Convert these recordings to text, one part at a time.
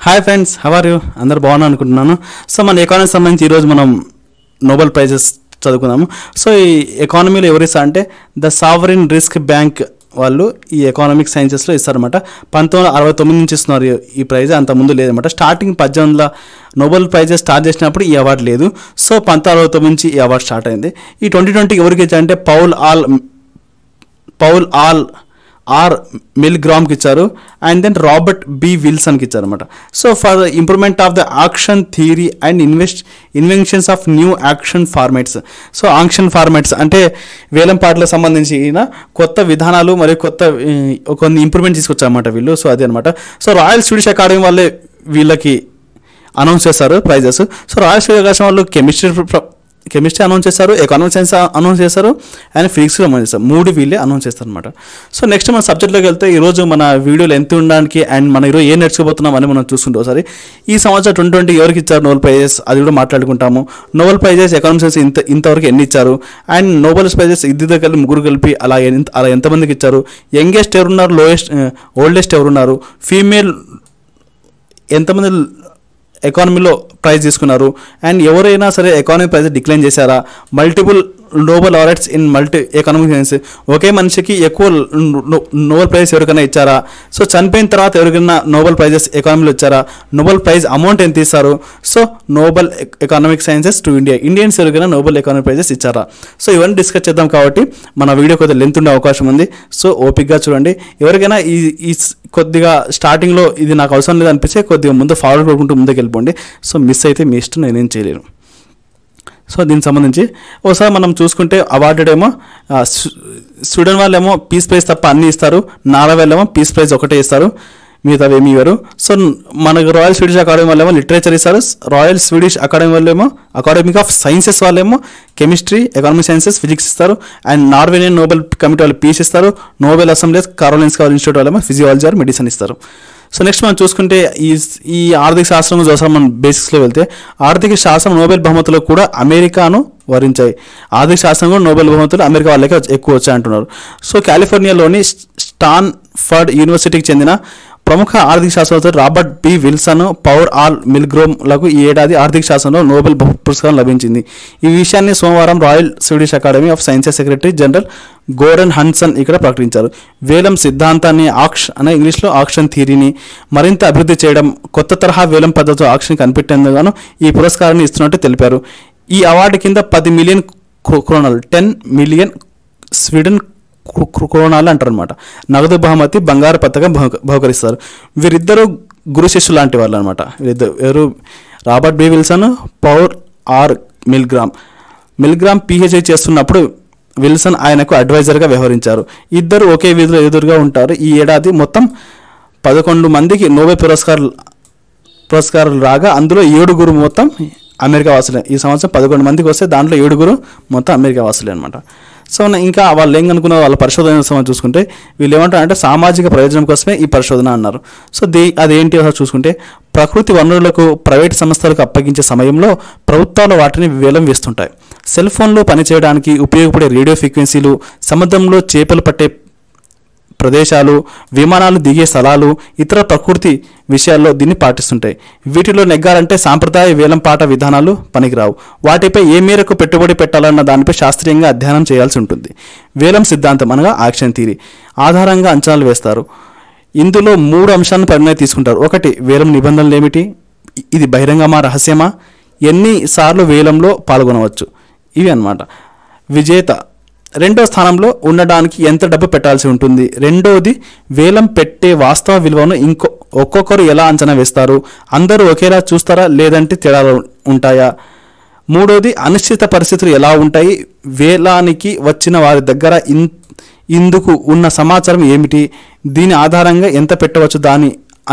Hi friends, how are you? అందరు బాగున్నా అనుకుంటున్నాను. సో మన ఎకానమీ సంబంధించి ఈరోజు మనం నోబెల్ ప్రైజెస్ చదువుకుందాము. సో ఈ ఎకానమీలో ఎవరిస్తా అంటే ద సావరిన్ రిస్క్ బ్యాంక్ వాళ్ళు ఈ ఎకానమిక్ సైన్సెస్లో ఇస్తారన్నమాట. 1969 నుంచి ఇస్తున్నారు ఈ ప్రైజ్, అంత ముందు లేదన్నమాట. స్టార్టింగ్ 1800 నోబెల్ ప్రైజెస్ స్టార్ట్ చేసినప్పుడు ఈ అవార్డు లేదు. సో 1969 నుంచి ఈ అవార్డు స్టార్ట్ అయింది. ఈ 2020 ఎవరికి ఇచ్చారంటే పౌల్ ఆర్ మిల్గ్రామ్కి ఇచ్చారు. అండ్ దెన్ రాబర్ట్ బి విల్సన్కి ఇచ్చారన్నమాట. So for the improvement of the auction theory and inventions of new auction formats. So auction formats అంటే వేలం పాటలకు సంబంధించిన కొత్త విధానాలు మరియు కొన్ని ఇంప్రూవ్మెంట్ తీసుకొచ్చారన్నమాట వీళ్ళు. సో అదే అనమాట. సో రాయల్ స్వీడిష్ అకాడమీ వాళ్ళే వీళ్ళకి అనౌన్స్ చేస్తారు prizes. So Royal Swedish Academy వాళ్ళు కెమిస్ట్రీ అనౌన్స్ చేస్తారు, ఎకానమిక్ సైన్స్ అనౌన్స్ చేస్తారు, అండ్ ఫిజిక్స్ అనౌన్స్ చేస్తారు. 3 వీళ్ళే అనౌన్స్ చేస్తారు అనమాట. సో నెక్స్ట్ మన సబ్జెక్ట్లోకి వెళ్తే ఈరోజు మన వీడియోలు ఎంత ఉండడానికి అండ్ మన ఈరోజు ఏం నేర్చుకోబోతున్నాం అని మనం చూసుకుంటాం. ఒకసారి ఈ సంవత్సరం 2020 ఎవరికి ఇచ్చారు నోబెల్ ప్రైజెస్ అది కూడా మాట్లాడుకుంటాము. నోబెల్ ప్రైజెస్ ఎకానమిక్ సైన్స్ ఇంతవరకు ఎన్ని ఇచ్చారు, అండ్ నోబెల్ ప్రైజెస్ ఇద్దరు కలిపి ముగ్గురు కలిపి అలా ఎంతమందికి ఇచ్చారు, యంగెస్ట్ ఎవరున్నారు, ఓల్డెస్ట్ ఎవరున్నారు, ఫీమేల్ ఎంతమంది ఎకానమీలో ప్రైజ్ తీసుకున్నారు, అండ్ ఎవరైనా సరే ఎకానమీ ప్రైజ్ డిక్లైన్ చేశారా, multiple Nobel laureates in economic science, ఒకే మనిషికి ఎక్కువ నోబెల్ ప్రైజ్ ఎవరికైనా ఇచ్చారా, సో చనిపోయిన తర్వాత ఎవరికైనా నోబెల్ ప్రైజెస్ ఎకానమీలో ఇచ్చారా, నోబెల్ ప్రైజ్ అమౌంట్ ఎంత ఇస్తారు, so Nobel economic sciences to Indians ఎవరికైనా నోబెల్ ఎకానమిక్ ప్రైజెస్ ఇచ్చారా. సో ఇవన్నీ డిస్కస్ చేద్దాం. కాబట్టి మన వీడియో కొద్దిగా లెంత్ ఉండే అవకాశం ఉంది. సో ఓపిక్గా చూడండి. ఎవరికైనా ఈ కొద్దిగా స్టార్టింగ్లో ఇది నాకు అవసరం లేదు అనిపిస్తే కొద్దిగా ముందు ఫార్వర్డ్ కొడుకుంటూ ముందుకు వెళ్ళిపోండి. సో మిస్ అయితే మీ ఇష్టం, నేనేం చేయలేను. సో దీనికి సంబంధించి ఒకసారి మనం చూసుకుంటే అవార్డెడ్ ఏమో స్వీడన్ వాళ్ళేమో పీస్ ప్రైజ్ తప్ప అన్నీ ఇస్తారు, నార్వే వాళ్ళేమో పీస్ ప్రైజ్ ఒకటే ఇస్తారు, మిగతావి ఏమి ఇవ్వరు. సో మనకు రాయల్ స్వీడిష్ అకాడమీ వాళ్ళేమో లిటరేచర్ ఇస్తారు, రాయల్ స్వీడిష్ అకాడమీ వాళ్ళేమో అకాడమిక్ ఆఫ్ సైన్సెస్ వాళ్ళేమో కెమిస్ట్రీ, ఎకనామిక్ సైన్సెస్, ఫిజిక్స్ ఇస్తారు, అండ్ నార్వేనియన్ నోబెల్ కమిటీ వాళ్ళు పీస్ ఇస్తారు, నోబెల్ అసెంబ్లీ కారోలిన్స్కా ఇన్స్టిట్యూట్ వాళ్ళేమో ఫిజియాలజీ ఆర్ మెడిసిన్ ఇస్తారు. సో నెక్స్ట్ మనం చూసుకుంటే ఈ ఆర్థిక శాస్త్రం చూసాం. మనం బేసిక్స్లో వెళ్తే ఆర్థిక శాస్త్రం నోబెల్ బహుమతులు కూడా అమెరికాను వరించాయి. ఆర్థిక శాస్త్రం కూడా నోబెల్ బహుమతులు అమెరికా వాళ్ళకే ఎక్కువ వచ్చాయంటున్నారు. సో కాలిఫోర్నియాలోని స్టాన్ఫర్డ్ యూనివర్సిటీకి చెందిన ప్రముఖ ఆర్థిక శాస్త్రవేత్త Robert B Wilson, Paul R మిల్గ్రోమ్లకు ఈ ఏడాది ఆర్థిక శాస్త్రంలో నోబెల్ పురస్కారం లభించింది. ఈ విషయాన్ని సోమవారం Royal Swedish Academy of Sciences secretary general Goran Hansson ఇక్కడ ప్రకటించారు. వేలం సిద్ధాంతాన్ని ఇంగ్లీష్లో ఆక్షన్ థియరీని మరింత అభివృద్ధి చేయడం, కొత్త తరహా వేలం పద్ధతితో ఆక్షన్ కనిపెట్టేందుకు ఈ పురస్కారాన్ని ఇస్తున్నట్టు తెలిపారు. ఈ అవార్డు కింద 10 మిలియన్ క్రోనాలు 10 మిలియన్ స్వీడన్ క్రోనాలు అంటారనమాట నగదు బహుమతి, బంగారు పథకం బహుకరిస్తారు. వీరిద్దరూ గురు శిష్యులు లాంటి వాళ్ళు అనమాట. వీరిద్దరు Robert B Wilson, Paul R Milgram PhD చేస్తున్నప్పుడు విల్సన్ ఆయనకు అడ్వైజర్గా వ్యవహరించారు. ఇద్దరు ఒకే వీధిలో ఎదురుగా ఉంటారు. ఈ ఏడాది మొత్తం 11 మందికి నోబెల్ పురస్కారాలు రాగా అందులో 7 మొత్తం అమెరికా వాసులే. ఈ సంవత్సరం 11 మందికి వస్తే దాంట్లో 7 మొత్తం అమెరికా వాసులే అనమాట. సో ఇంకా వాళ్ళు ఏం కనుక్కున్న వాళ్ళ పరిశోధన చూసుకుంటే వీళ్ళు ఏమంటారంటే సామాజిక ప్రయోజనం కోసమే ఈ పరిశోధన అన్నారు. సో అదేంటి ఒకసారి చూసుకుంటే ప్రకృతి వనరులకు ప్రైవేట్ సంస్థలకు అప్పగించే సమయంలో ప్రభుత్వాలు వాటిని వేలం వేస్తుంటాయి. సెల్ ఫోన్లో పనిచేయడానికి ఉపయోగపడే రేడియో ఫ్రీక్వెన్సీలు, సముద్రంలో చేపలు పట్టే ప్రదేశాలు, విమానాలు దిగే స్థలాలు, ఇతర ప్రకృతి విషయాల్లో దీన్ని పాటిస్తుంటాయి. వీటిలో నెగ్గాలంటే సాంప్రదాయ వేలంపాట విధానాలు పనికిరావు. వాటిపై ఏ మేరకు పెట్టుబడి పెట్టాలన్న దానిపై శాస్త్రీయంగా అధ్యయనం చేయాల్సి ఉంటుంది. వేలం సిద్ధాంతం అనగా యాక్షన్ థియరీ ఆధారంగా అంచనాలు వేస్తారు. ఇందులో 3 అంశాలను పరిగణలోకి తీసుకుంటారు. 1 వేలం నిబంధనలు ఏమిటి, ఇది బహిరంగమా రహస్యమా, ఎన్నిసార్లు వేలంలో పాల్గొనవచ్చు, ఇవి అన్నమాట. విజేత 2వ స్థానంలో ఉండడానికి ఎంత డబ్బు పెట్టాల్సి ఉంటుంది. 2వది వేలం పెట్టే వాస్తవ విలువను ఒక్కొక్కరు ఎలా అంచనా వేస్తారు, అందరూ ఒకేలా చూస్తారా లేదంటే తేడాలు ఉంటాయా. 3వది అనిశ్చిత పరిస్థితులు ఎలా ఉంటాయి, వేలానికి వచ్చిన వారి దగ్గర ఇందుకు ఉన్న సమాచారం ఏమిటి, దీని ఆధారంగా ఎంత పెట్టవచ్చు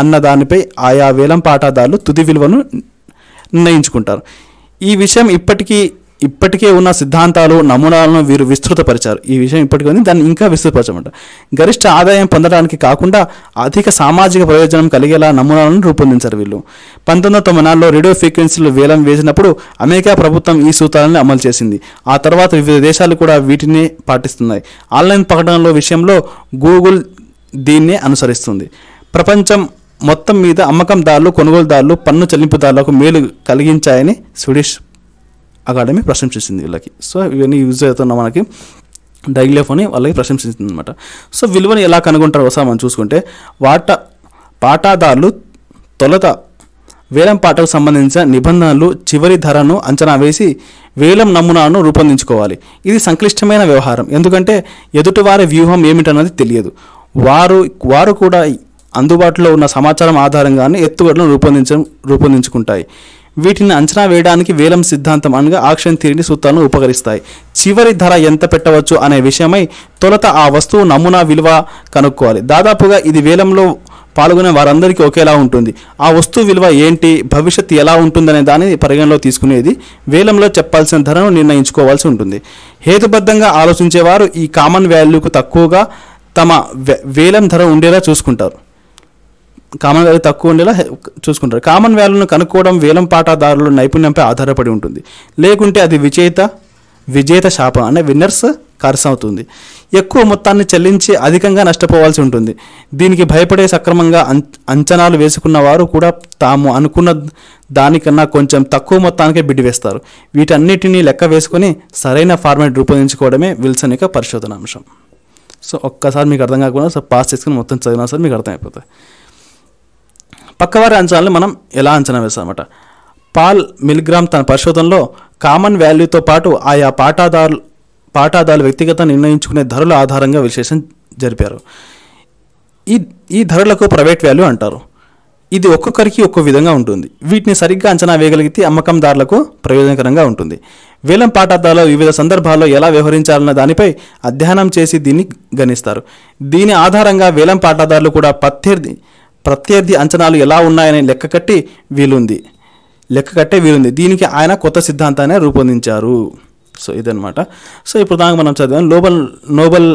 అన్న దానిపై ఆయా వేలం పాటదారులు తుది విలువను నిర్ణయించుకుంటారు. ఈ విషయం ఇప్పటికే ఉన్న సిద్ధాంతాలు, నమూనాలను వీరు విస్తృతపరిచారు. ఈ విషయం ఇప్పటికే ఉంది, దాన్ని ఇంకా విస్తృతపరచమంట. గరిష్ట ఆదాయం పొందడానికి కాకుండా అధిక సామాజిక ప్రయోజనం కలిగేలా నమూనాలను రూపొందించారు వీళ్ళు. 1994లో రేడియో ఫ్రీక్వెన్సీలు వేలం వేసినప్పుడు అమెరికా ప్రభుత్వం ఈ సూత్రాలను అమలు చేసింది. ఆ తర్వాత వివిధ దేశాలు కూడా వీటిని పాటిస్తున్నాయి. ఆన్లైన్ ప్రకటనల విషయంలో గూగుల్ దీన్నే అనుసరిస్తుంది. ప్రపంచం మొత్తం మీద అమ్మకందారులు కొనుగోలుదారులు పన్ను చెల్లింపుదారులకు మేలు కలిగించాయని స్వీడిష్ అకాడమీ ప్రశంసించింది వీళ్ళకి. సో ఇవన్నీ యూజ్ అవుతున్న మనకి డైలీ లైఫ్ అని వాళ్ళకి ప్రశంసించింది అనమాట. సో విలువను ఎలా కనుగొంటారో ఒకసారి మనం చూసుకుంటే పాటాదారులు తొలుత వేలం పాటకు సంబంధించిన నిబంధనలు చివరి ధరను అంచనా వేసి వేలం నమూనాను రూపొందించుకోవాలి. ఇది సంక్లిష్టమైన వ్యవహారం, ఎందుకంటే ఎదుటివారి వ్యూహం ఏమిటన్నది తెలియదు. వారు కూడా అందుబాటులో ఉన్న సమాచారం ఆధారంగానే ఎత్తుగడలను రూపొందించుకుంటాయి. వీటిని అంచనా వేయడానికి వేలం సిద్ధాంతం అనగా ఆక్షన్ థియరీ సూత్రాలను ఉపకరిస్తాయి. చివరి ధర ఎంత పెట్టవచ్చు అనే విషయమై తొలుత ఆ వస్తువు నమూనా విలువ కనుక్కోవాలి. దాదాపుగా ఇది వేలంలో పాల్గొనే వారందరికీ ఒకేలా ఉంటుంది. ఆ వస్తువు విలువ ఏంటి, భవిష్యత్తు ఎలా ఉంటుందనే దాన్ని పరిగణలో తీసుకునేది వేలంలో చెప్పాల్సిన ధరను నిర్ణయించుకోవాల్సి ఉంటుంది. హేతుబద్ధంగా ఆలోచించేవారు ఈ కామన్ వాల్యూకు తక్కువగా తమ వేలం ధర ఉండేలా చూసుకుంటారు. కామన్ వాల్యూను కనుక్కోవడం వేలం పాటదారుల నైపుణ్యంపై ఆధారపడి ఉంటుంది. లేకుంటే అది విజేత శాపం అనే విన్నర్స్ కర్స్ అవుతుంది. ఎక్కువ మొత్తాన్ని చెల్లించి అధికంగా నష్టపోవాల్సి ఉంటుంది. దీనికి భయపడే సక్రమంగా అంచనాలు వేసుకున్న వారు కూడా తాము అనుకున్న దానికన్నా కొంచెం తక్కువ మొత్తానికే బిడ్ వేస్తారు. వీటన్నిటినీ లెక్క వేసుకొని సరైన ఫార్మాట్ రూపొందించుకోవడమే విల్సన్ యొక్క పరిశోధన అంశం. సో ఒక్కసారి మీకు అర్థం కాకుండా పాస్ చేసుకుని మొత్తం చదివినా సరే మీకు అర్థమైపోతుంది. పక్కవారి అంచనాలను మనం ఎలా అంచనా వేస్తామన్నమాట. పాల్ మిల్గ్రామ్ తన పరిశోధనలో కామన్ వాల్యూతో పాటు ఆయా పాటాదారులు వ్యక్తిగత నిర్ణయించుకునే ధరల ఆధారంగా విశ్లేషణ జరిపారు. ఈ ధరలకు ప్రైవేట్ వాల్యూ అంటారు. ఇది ఒక్కొక్కరికి ఒక్కో విధంగా ఉంటుంది. వీటిని సరిగ్గా అంచనా వేయగలిగితే అమ్మకందారులకు ప్రయోజనకరంగా ఉంటుంది. వేలం పాటదారులు వివిధ సందర్భాల్లో ఎలా వ్యవహరించాలన్న దానిపై అధ్యయనం చేసి దీన్ని గణిస్తారు. దీని ఆధారంగా వేలం పాటదారులు కూడా ప్రత్యర్థి అంచనాలు ఎలా ఉన్నాయని లెక్క కట్టే వీలుంది. దీనికి ఆయన కొత్త సిద్ధాంతాన్ని రూపొందించారు. సో ఇదనమాట. సో ఇప్పుడు దాకా మనం చదివాం నోబెల్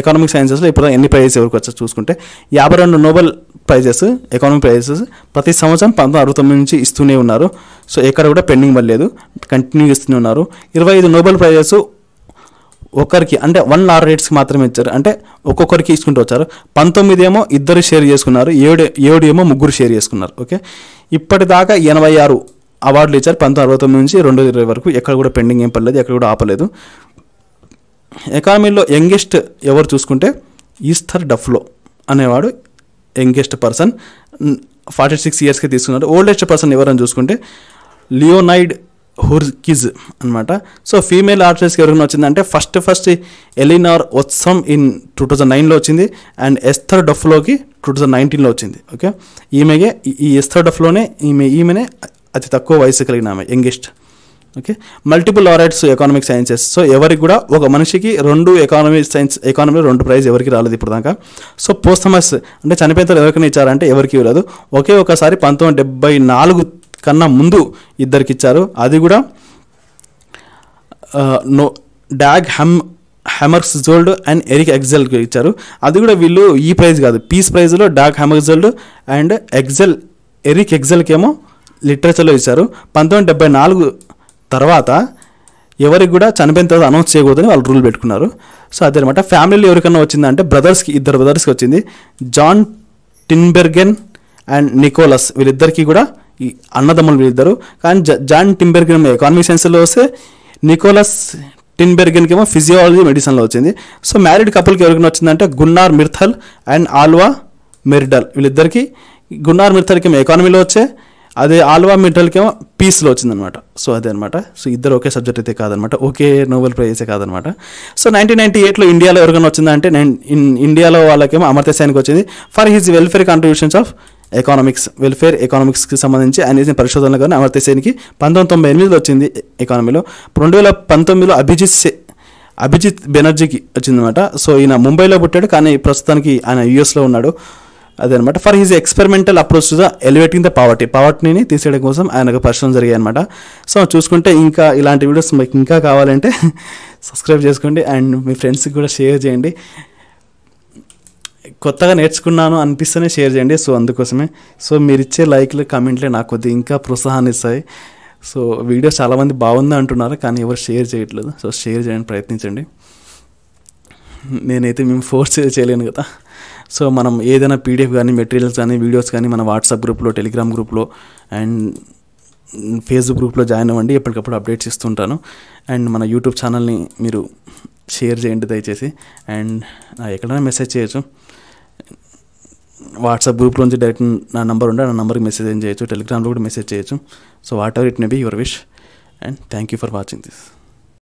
ఎకనామిక్ సైన్సెస్లో ఇప్పుడు ఎన్ని ప్రైజెస్ ఎవరికి వచ్చారు చూసుకుంటే 52 నోబెల్ ప్రైజెస్ ఎకనామిక్ ప్రైజెస్ ప్రతి సంవత్సరం 1969 నుంచి ఇస్తూనే ఉన్నారు. సో ఎక్కడ కూడా పెండింగ్ పడలేదు, కంటిన్యూ ఇస్తూనే ఉన్నారు. 25 నోబెల్ ప్రైజెస్ ఒకరికి అంటే 1 లారెట్స్కి మాత్రమే ఇచ్చారు, అంటే ఒక్కొక్కరికి ఇచ్చుకుంటూ వచ్చారు. 19 ఏమో ఇద్దరు షేర్ చేసుకున్నారు, 7 ఏమో ముగ్గురు షేర్ చేసుకున్నారు. ఓకే, ఇప్పటిదాకా 86 అవార్డులు ఇచ్చారు 1969 నుంచి 2020 వరకు. ఎక్కడ కూడా పెండింగ్ ఏం పడలేదు, ఎక్కడ కూడా ఆపలేదు. ఎకానమీలో యంగెస్ట్ ఎవరు చూసుకుంటే ఈస్థర్ డఫ్లో అనేవాడు యంగెస్ట్ పర్సన్, 46 ఇయర్స్కి తీసుకున్నారు. ఓల్డెస్ట్ పర్సన్ ఎవరని చూసుకుంటే లియోనైడ్ హుర్కిజ్ అనమాట. సో ఫీమేల్ ఆర్టిస్ట్కి ఎవరికైనా వచ్చిందంటే ఫస్ట్ ఎలినార్ ఒత్సమ్ ఇన్ 2009లో వచ్చింది, అండ్ ఎస్థర్ డఫ్లోకి 2019లో వచ్చింది. ఓకే, ఈ ఎస్థర్ డఫ్లోనే ఈమెనే అతి తక్కువ వయసు కలిగిన ఆమె, youngest. Okay, multiple laureates economic sciences. So ఎవరికి కూడా ఒక మనిషికి 2 ఎకానమీలో 2 ప్రైజ్ ఎవరికి రాలేదు ఇప్పుడు దాకా. సో పోస్టమస్ అంటే చనిపోయిన తర్వాత ఎవరికైనా ఇచ్చారంటే ఎవరికి ఇవ్వలేదు. ఒకసారి 1974 కన్నా ముందు ఇద్దరికి ఇచ్చారు, అది కూడా డాగ్ హ్యామర్స్జోల్డ్ అండ్ ఎరిక్ ఎగ్జెల్కి ఇచ్చారు. అది కూడా వీళ్ళు ఈ ప్రైజ్ కాదు, పీస్ ప్రైజ్లో డాగ్ హ్యామర్స్జోల్డ్ అండ్ ఎరిక్ ఎగ్జెల్కేమో లిటరేచర్లో ఇచ్చారు. 1974 తర్వాత ఎవరికి కూడా చనిపోయిన తర్వాత అనౌన్స్ చేయకూడదని వాళ్ళు రూల్ పెట్టుకున్నారు. సో అదేనమాట. ఫ్యామిలీలో ఎవరికన్నా వచ్చిందంటే ఇద్దరు బ్రదర్స్కి వచ్చింది, జాన్ టిన్బెర్గెన్ అండ్ నికోలస్. వీళ్ళిద్దరికీ కూడా ఈ అన్నదమ్ములు వీళ్ళిద్దరు. కానీ జాన్ టిన్బెర్గెన్ ఎకానమిక్ సైన్స్లో వస్తే నికోలస్ టిన్బెర్గెన్కి ఏమో ఫిజియాలజీ మెడిసిన్లో వచ్చింది. సో మ్యారీడ్ కపుల్కి ఎవరికైనా వచ్చిందంటే గున్నార్ మిర్థల్ అండ్ ఆల్వా మెర్డల్. వీళ్ళిద్దరికి గున్నార్ మిర్థల్కి ఏమో ఎకానమీలో వచ్చే, అదే ఆల్వా మిర్డల్కి ఏమో పీస్లో వచ్చిందనమాట. సో అదే అనమాట. సో ఇద్దరు ఒకే సబ్జెక్ట్ అయితే కాదనమాట, ఒకే నోబెల్ ప్రైజే కాదనమాట. సో 1998లో ఇండియాలో ఎవరికైనా వచ్చిందంటే ఇండియాలో వాళ్ళకేమో అమర్త్య సేన్కి వచ్చింది for his welfare contributions of welfare ఎకానమిక్స్కి సంబంధించి ఆయన చేసిన పరిశోధనలు కానీ అమర్త్య సేన్కి 1998లో వచ్చింది ఎకానమీలో. 2019లో అభిజిత్ బెనర్జీకి వచ్చిందనమాట. సో ఈయన ముంబైలో పుట్టాడు, కానీ ప్రస్తుతానికి ఆయన యూఎస్లో ఉన్నాడు. అదనమాట. For his experimental approach to the elevating the పావర్టీని తీసేయడం కోసం ఆయనకు పరిశోధన జరిగాయి అనమాట. సో చూసుకుంటే ఇంకా ఇలాంటి వీడియోస్ మీకు ఇంకా కావాలంటే సబ్స్క్రైబ్ చేసుకోండి అండ్ మీ ఫ్రెండ్స్కి కూడా షేర్ చేయండి. కొత్తగా నేర్చుకున్నాను అనిపిస్తేనే షేర్ చేయండి. సో అందుకోసమే. సో మీరు ఇచ్చే లైక్లు కామెంట్లే నాకు కొద్దిగా ఇంకా ప్రోత్సాహాన్ని ఇస్తాయి. సో వీడియో చాలామంది బాగుంది అంటున్నారు, కానీ ఎవరు షేర్ చేయట్లేదు. సో షేర్ చేయడానికి ప్రయత్నించండి. నేనైతే మేము ఫోర్స్ చేయలేను కదా. సో మనం ఏదైనా పీడిఎఫ్ కానీ మెటీరియల్స్ కానీ వీడియోస్ కానీ మన వాట్సాప్ గ్రూప్లో, టెలిగ్రామ్ గ్రూప్లో అండ్ ఫేస్బుక్ గ్రూప్లో జాయిన్ అవ్వండి. ఎప్పటికప్పుడు అప్డేట్స్ ఇస్తుంటాను. అండ్ మన యూట్యూబ్ ఛానల్ని మీరు షేర్ చేయండి దయచేసి. అండ్ ఎక్కడైనా మెసేజ్ చేయొచ్చు. వాట్సాప్ గ్రూప్లో నుంచి డైరెక్ట్ నా నెంబర్ ఉంటే ఆ నెంబర్కి మెసేజ్ ఏం చేయొచ్చు. టెలిగ్రామ్లో కూడా మెసేజ్ చేయొచ్చు. So whatever it may be your wish. And thank you for watching this.